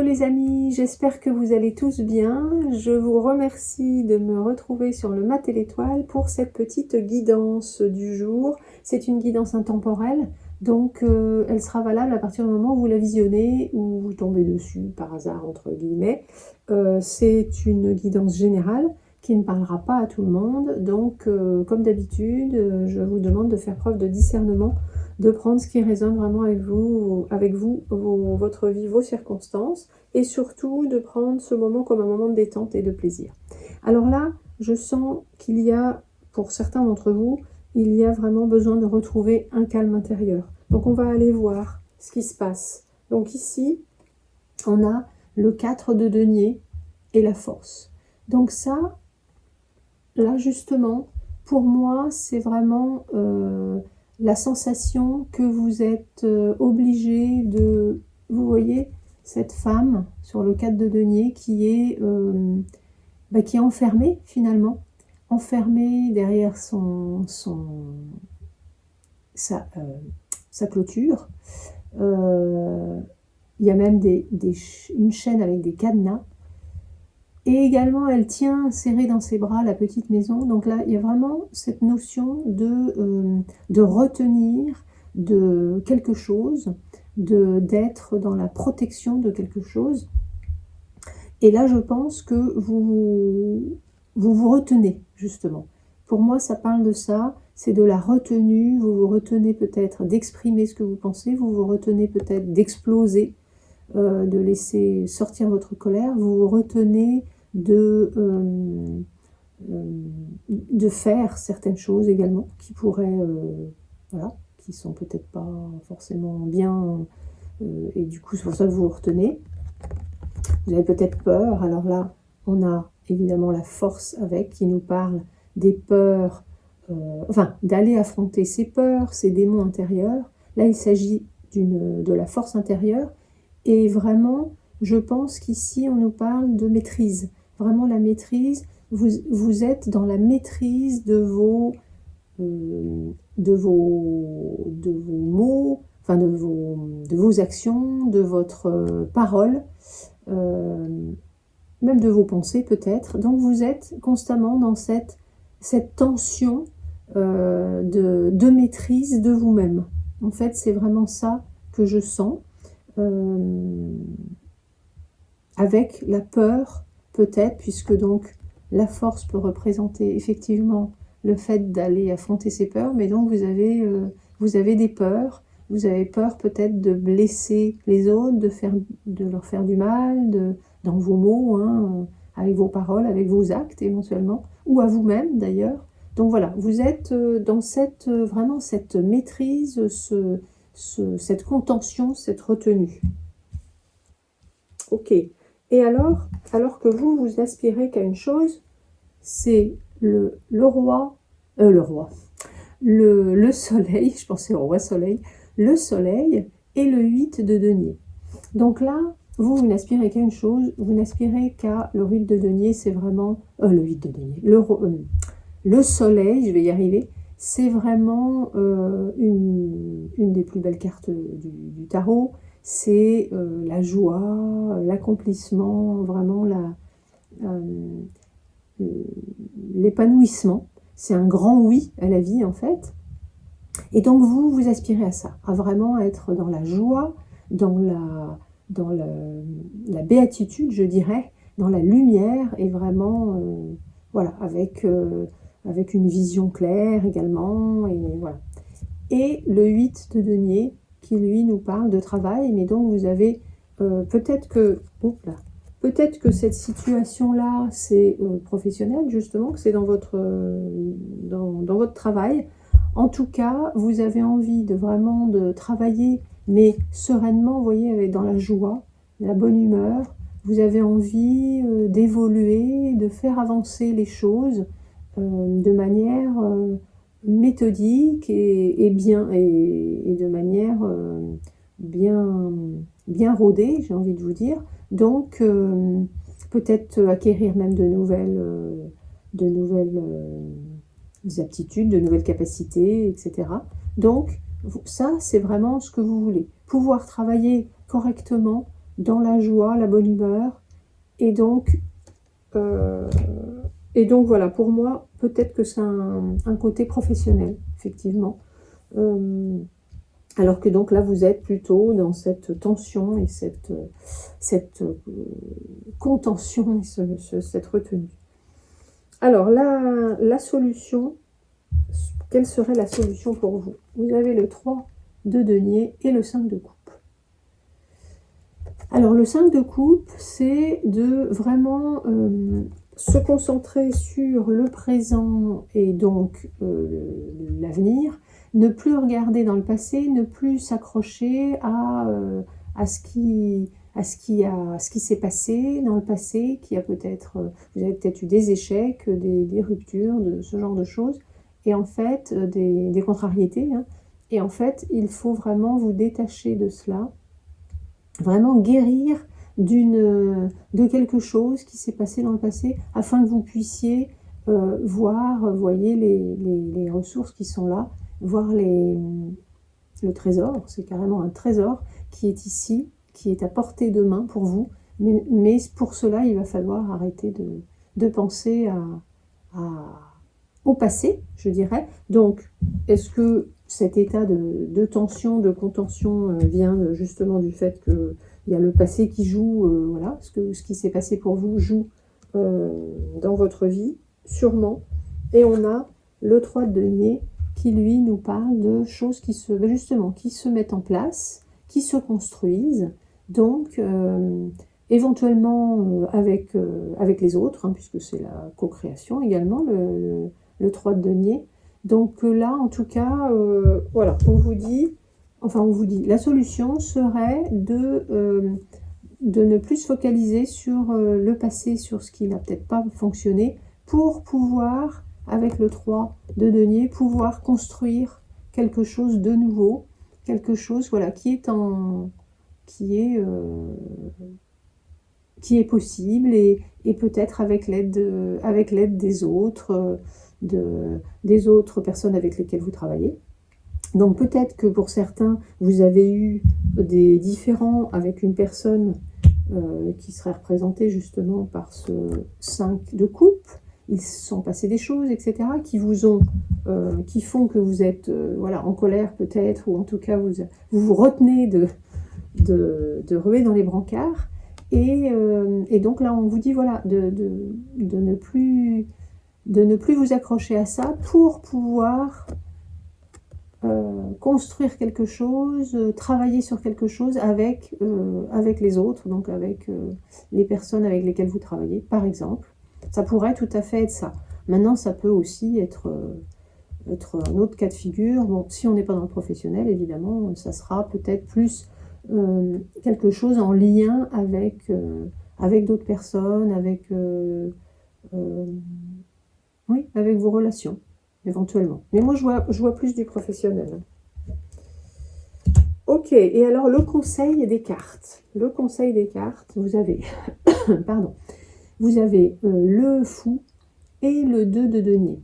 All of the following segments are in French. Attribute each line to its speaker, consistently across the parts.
Speaker 1: Hello les amis, j'espère que vous allez tous bien. Je vous remercie de me retrouver sur le Mat et l'Étoile pour cette petite guidance du jour. C'est une guidance intemporelle, donc elle sera valable à partir du moment où vous la visionnez ou vous tombez dessus par hasard entre guillemets. C'est une guidance générale qui ne parlera pas à tout le monde, donc comme d'habitude, je vous demande de faire preuve de discernement, de prendre ce qui résonne vraiment avec vous, votre vie, vos circonstances, et surtout de prendre ce moment comme un moment de détente et de plaisir. Alors là, je sens qu'il y a, pour certains d'entre vous, il y a vraiment besoin de retrouver un calme intérieur. Donc on va aller voir ce qui se passe. Donc ici, on a le 4 de denier et la force. Donc ça, là justement, pour moi, c'est vraiment la sensation que vous êtes obligé de... Vous voyez cette femme sur le 4 de denier qui est enfermée finalement, enfermée derrière sa clôture. Il y a même une chaîne avec des cadenas. Et également, elle tient serrée dans ses bras la petite maison. Donc là, il y a vraiment cette notion de retenir de quelque chose, d'être dans la protection de quelque chose. Et là, je pense que vous retenez, justement. Pour moi, ça parle de ça, c'est de la retenue. Vous vous retenez peut-être d'exprimer ce que vous pensez, vous vous retenez peut-être d'exploser, de laisser sortir votre colère, vous vous retenez de faire certaines choses également qui pourraient, voilà, qui sont peut-être pas forcément bien, et du coup c'est pour ça que vous vous retenez. Vous avez peut-être peur, alors là on a évidemment la force avec, qui nous parle des peurs, enfin d'aller affronter ses peurs, ses démons intérieurs. Là il s'agit de la force intérieure. Et vraiment, je pense qu'ici, on nous parle de maîtrise. Vraiment la maîtrise, vous êtes dans la maîtrise de vos mots, enfin de vos actions, de votre parole, même de vos pensées peut-être. Donc vous êtes constamment dans cette tension de maîtrise de vous-même. En fait, c'est vraiment ça que je sens. Avec la peur peut-être, puisque donc la force peut représenter effectivement le fait d'aller affronter ses peurs, mais donc vous avez des peurs, vous avez peur peut-être de blesser les autres, de leur faire du mal, dans vos mots, hein, avec vos paroles, avec vos actes éventuellement, ou à vous-même d'ailleurs. Donc voilà, vous êtes dans vraiment cette maîtrise, cette contention, cette retenue. Ok. Et alors que vous aspirez qu'à une chose, c'est le soleil, je pensais au roi soleil, le soleil et le 8 de denier. Donc là, vous n'aspirez qu'à une chose, vous n'aspirez qu'à le 8 de denier, c'est vraiment le 8 de denier. Le soleil, je vais y arriver, c'est vraiment une des plus belles cartes du tarot. C'est la joie, l'accomplissement, vraiment l'épanouissement. C'est un grand oui à la vie en fait. Et donc vous aspirez à ça, à vraiment être dans la joie, dans la béatitude, je dirais, dans la lumière, et vraiment, voilà, avec une vision claire également, et voilà. Et le 8 de denier, qui lui nous parle de travail, mais donc vous avez peut-être que cette situation-là, c'est professionnel justement, que c'est dans votre travail. En tout cas, vous avez envie vraiment de travailler, mais sereinement, vous voyez, dans la joie, la bonne humeur. Vous avez envie d'évoluer, de faire avancer les choses de manière méthodique et de manière bien rodée, j'ai envie de vous dire. Donc peut-être acquérir même de nouvelles aptitudes, de nouvelles capacités, etc. Donc ça, c'est vraiment ce que vous voulez. Pouvoir travailler correctement dans la joie, la bonne humeur. Et donc voilà, pour moi, peut-être que c'est un côté professionnel, effectivement. Alors que donc là, vous êtes plutôt dans cette tension et cette contention, et cette retenue. Alors, la solution, quelle serait la solution pour vous? Vous avez le 3 de denier et le 5 de coupe. Alors, le 5 de coupe, c'est de vraiment se concentrer sur le présent et donc l'avenir, ne plus regarder dans le passé, ne plus s'accrocher à ce qui s'est passé dans le passé, qui a peut-être, vous avez peut-être eu des échecs, des ruptures, de ce genre de choses, et en fait, des contrariétés, hein. Et en fait, il faut vraiment vous détacher de cela, vraiment guérir de quelque chose qui s'est passé dans le passé, afin que vous puissiez voir, voyez les ressources qui sont là, voir le trésor, c'est carrément un trésor qui est ici, qui est à portée de main pour vous, mais pour cela, il va falloir arrêter de penser au passé, je dirais. Donc, est-ce que cet état de tension, de contention vient justement du fait qu'il y a le passé qui joue, voilà, ce qui s'est passé pour vous joue dans votre vie, sûrement. Et on a le 3 de denier qui, lui, nous parle de choses qui se mettent en place, qui se construisent, donc éventuellement avec les autres, hein, puisque c'est la co-création également, le 3 de denier. Donc là, en tout cas, voilà, on vous dit, la solution serait de ne plus se focaliser sur le passé, sur ce qui n'a peut-être pas fonctionné, pour pouvoir, avec le 3 de denier, pouvoir construire quelque chose de nouveau, quelque chose, voilà, qui est possible, et peut-être avec l'aide des autres, des autres personnes avec lesquelles vous travaillez. Donc peut-être que pour certains, vous avez eu des différends avec une personne qui serait représentée justement par ce 5 de coupe. Il se sont passés des choses, etc., qui font que vous êtes voilà, en colère peut-être, ou en tout cas vous retenez de ruer dans les brancards. Et donc là, on vous dit voilà, de ne plus vous accrocher à ça pour pouvoir construire quelque chose, travailler sur quelque chose avec les autres, donc avec les personnes avec lesquelles vous travaillez, par exemple. Ça pourrait tout à fait être ça. Maintenant, ça peut aussi être un autre cas de figure. Bon, si on n'est pas dans le professionnel, évidemment, ça sera peut-être plus quelque chose en lien avec d'autres personnes, avec vos relations, éventuellement. Mais moi, je vois plus du professionnel. Ok, et alors le conseil des cartes. Le conseil des cartes, vous avez, pardon, vous avez le fou et le 2 de denier.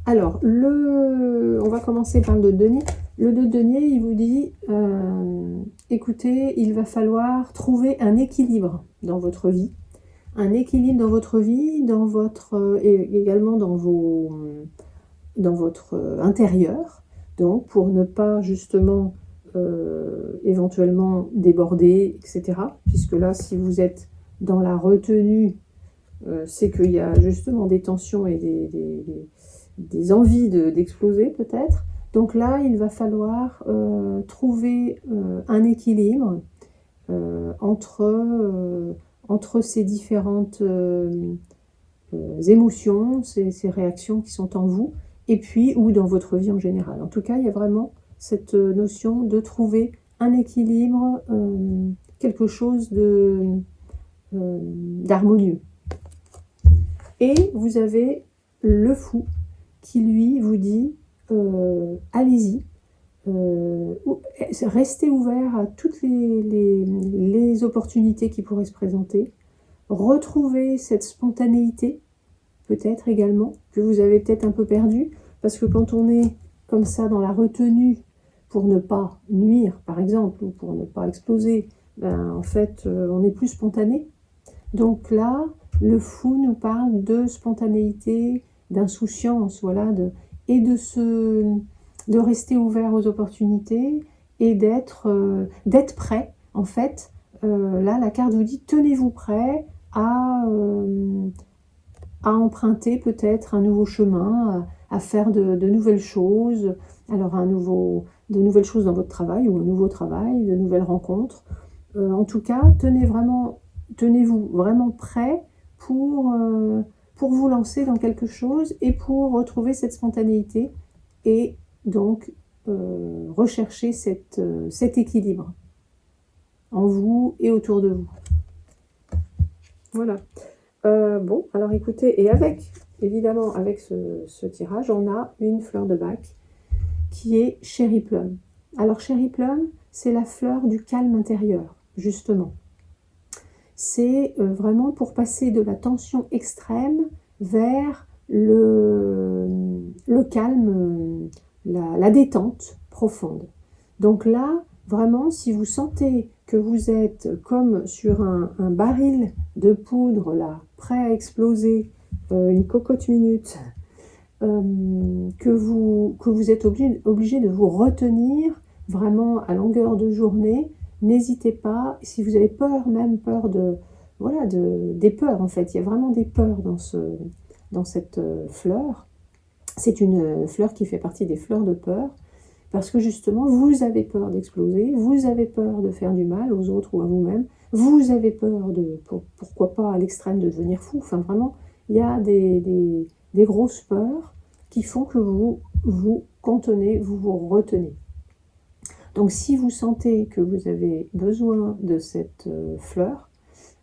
Speaker 1: Alors, on va commencer par le 2 de denier. Le 2 de denier, il vous dit, écoutez, il va falloir trouver un équilibre dans votre vie. Un équilibre dans votre vie, également dans votre intérieur. Donc, pour ne pas justement éventuellement déborder, etc. Puisque là, si vous êtes dans la retenue, c'est qu'il y a justement des tensions et des envies d'exploser peut-être. Donc là, il va falloir trouver un équilibre entre ces différentes émotions, ces réactions qui sont en vous, et puis, ou dans votre vie en général. En tout cas, il y a vraiment cette notion de trouver un équilibre, quelque chose d'harmonieux. Et vous avez le fou qui, lui, vous dit allez-y, restez ouvert à toutes les opportunités qui pourraient se présenter, retrouvez cette spontanéité, peut-être également, que vous avez peut-être un peu perdue, parce que quand on est comme ça dans la retenue, pour ne pas nuire, par exemple, ou pour ne pas exploser, en fait, on est plus spontané. Donc là, le fou nous parle de spontanéité, d'insouciance, voilà, et de rester ouvert aux opportunités et d'être prêt. En fait, là, la carte vous dit, tenez-vous prêt à emprunter peut-être un nouveau chemin, à faire de nouvelles choses, alors de nouvelles choses dans votre travail ou un nouveau travail, de nouvelles rencontres. En tout cas, tenez-vous vraiment prêt pour vous lancer dans quelque chose et pour retrouver cette spontanéité et donc rechercher cet équilibre en vous et autour de vous. Voilà. Bon, alors écoutez, et évidemment, avec ce tirage, on a une fleur de bac qui est Cherry Plum. Alors, Cherry Plum, c'est la fleur du calme intérieur, justement. C'est vraiment pour passer de la tension extrême vers le calme, la détente profonde. Donc là, vraiment, si vous sentez que vous êtes comme sur un baril de poudre, là, prêt à exploser, une cocotte minute, que vous êtes obligé de vous retenir vraiment à longueur de journée, n'hésitez pas, si vous avez peur, même peur des peurs en fait, il y a vraiment des peurs dans cette fleur. C'est une fleur qui fait partie des fleurs de peur, parce que justement, vous avez peur d'exploser, vous avez peur de faire du mal aux autres ou à vous-même, vous avez peur pourquoi pas à l'extrême de devenir fou, enfin vraiment, il y a des grosses peurs qui font que vous vous contenez, vous vous retenez. Donc si vous sentez que vous avez besoin de cette fleur,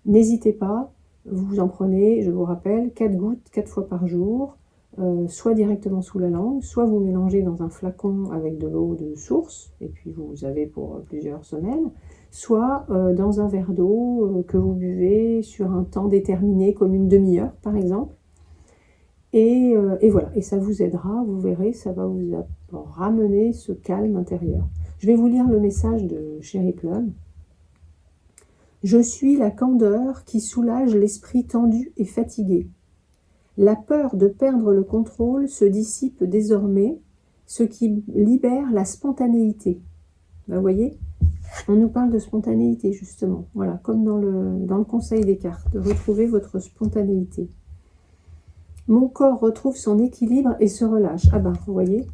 Speaker 1: n'hésitez pas, vous en prenez, je vous rappelle, 4 gouttes 4 fois par jour, soit directement sous la langue, soit vous mélangez dans un flacon avec de l'eau de source, et puis vous avez pour plusieurs semaines, soit dans un verre d'eau que vous buvez sur un temps déterminé, comme une demi-heure par exemple. Et voilà, et ça vous aidera, vous verrez, ça va vous ramener ce calme intérieur. Je vais vous lire le message de Cherry Plum. Je suis la candeur qui soulage l'esprit tendu et fatigué. La peur de perdre le contrôle se dissipe désormais, ce qui libère la spontanéité. Vous voyez, on nous parle de spontanéité justement, voilà, comme dans le conseil des cartes, de retrouver votre spontanéité. Mon corps retrouve son équilibre et se relâche. Ah ben, vous voyez,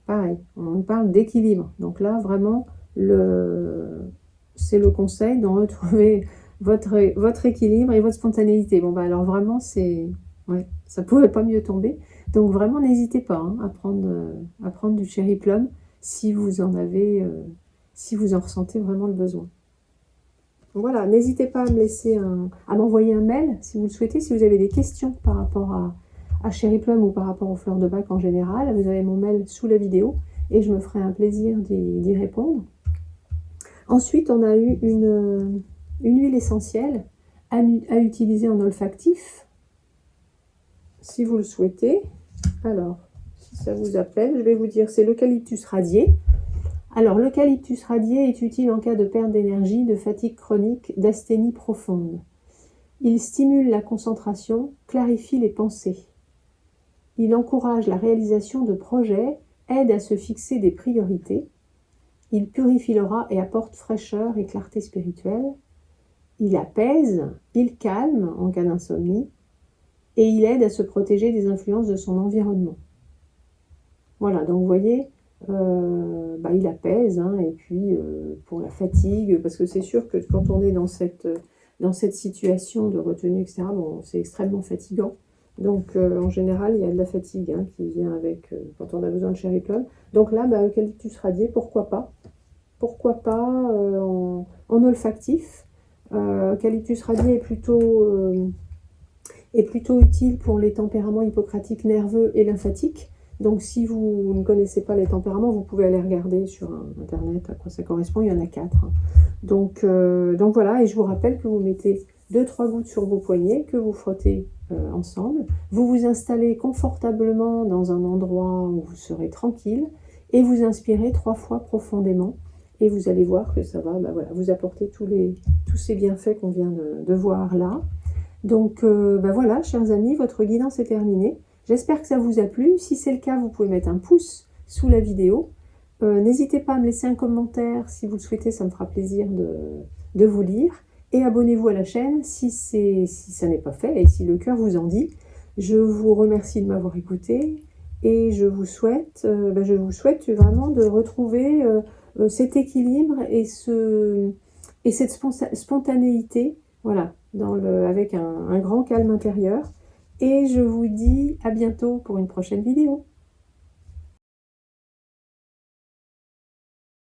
Speaker 1: pareil, on parle d'équilibre. Donc là, vraiment, c'est le conseil de retrouver votre équilibre et votre spontanéité. Bon, ben alors vraiment, ouais, ça ne pouvait pas mieux tomber. Donc vraiment, n'hésitez pas à prendre du Cherry Plum si vous en ressentez vraiment le besoin. Voilà, n'hésitez pas à m'envoyer un mail si vous le souhaitez, si vous avez des questions par rapport à Cherry Plum ou par rapport aux fleurs de bac en général. Vous avez mon mail sous la vidéo et je me ferai un plaisir d'y répondre. Ensuite, on a eu une huile essentielle à utiliser en olfactif, si vous le souhaitez. Alors, si ça vous appelle, je vais vous dire, c'est l'eucalyptus radié. Alors, l'eucalyptus radié est utile en cas de perte d'énergie, de fatigue chronique, d'asthénie profonde. Il stimule la concentration, clarifie les pensées. Il encourage la réalisation de projets, aide à se fixer des priorités. Il purifie l'aura et apporte fraîcheur et clarté spirituelle. Il apaise, il calme en cas d'insomnie. Et il aide à se protéger des influences de son environnement. Voilà, donc vous voyez, il apaise, et puis pour la fatigue, parce que c'est sûr que quand on est dans cette situation de retenue, etc., bon, c'est extrêmement fatigant. Donc en général, il y a de la fatigue qui vient avec quand on a besoin de Cherry Plum. Donc là, eucalyptus radié, pourquoi pas en olfactif. Eucalyptus radié est plutôt utile pour les tempéraments hippocratiques nerveux et lymphatiques. Donc si vous ne connaissez pas les tempéraments, vous pouvez aller regarder sur internet à quoi ça correspond, il y en a 4. Donc voilà, et je vous rappelle que vous mettez 2-3 gouttes sur vos poignets, que vous frottez ensemble. Vous vous installez confortablement dans un endroit où vous serez tranquille et vous inspirez 3 fois profondément. et vous allez voir que ça va voilà, vous apporter tous ces bienfaits qu'on vient de voir là. Donc voilà, chers amis, votre guidance est terminée. J'espère que ça vous a plu. Si c'est le cas, vous pouvez mettre un pouce sous la vidéo. N'hésitez pas à me laisser un commentaire si vous le souhaitez, ça me fera plaisir de vous lire. Et abonnez-vous à la chaîne si ça n'est pas fait et si le cœur vous en dit. Je vous remercie de m'avoir écouté et je vous souhaite vraiment de retrouver cet équilibre et cette spontanéité, voilà, avec un grand calme intérieur. Et je vous dis à bientôt pour une prochaine vidéo.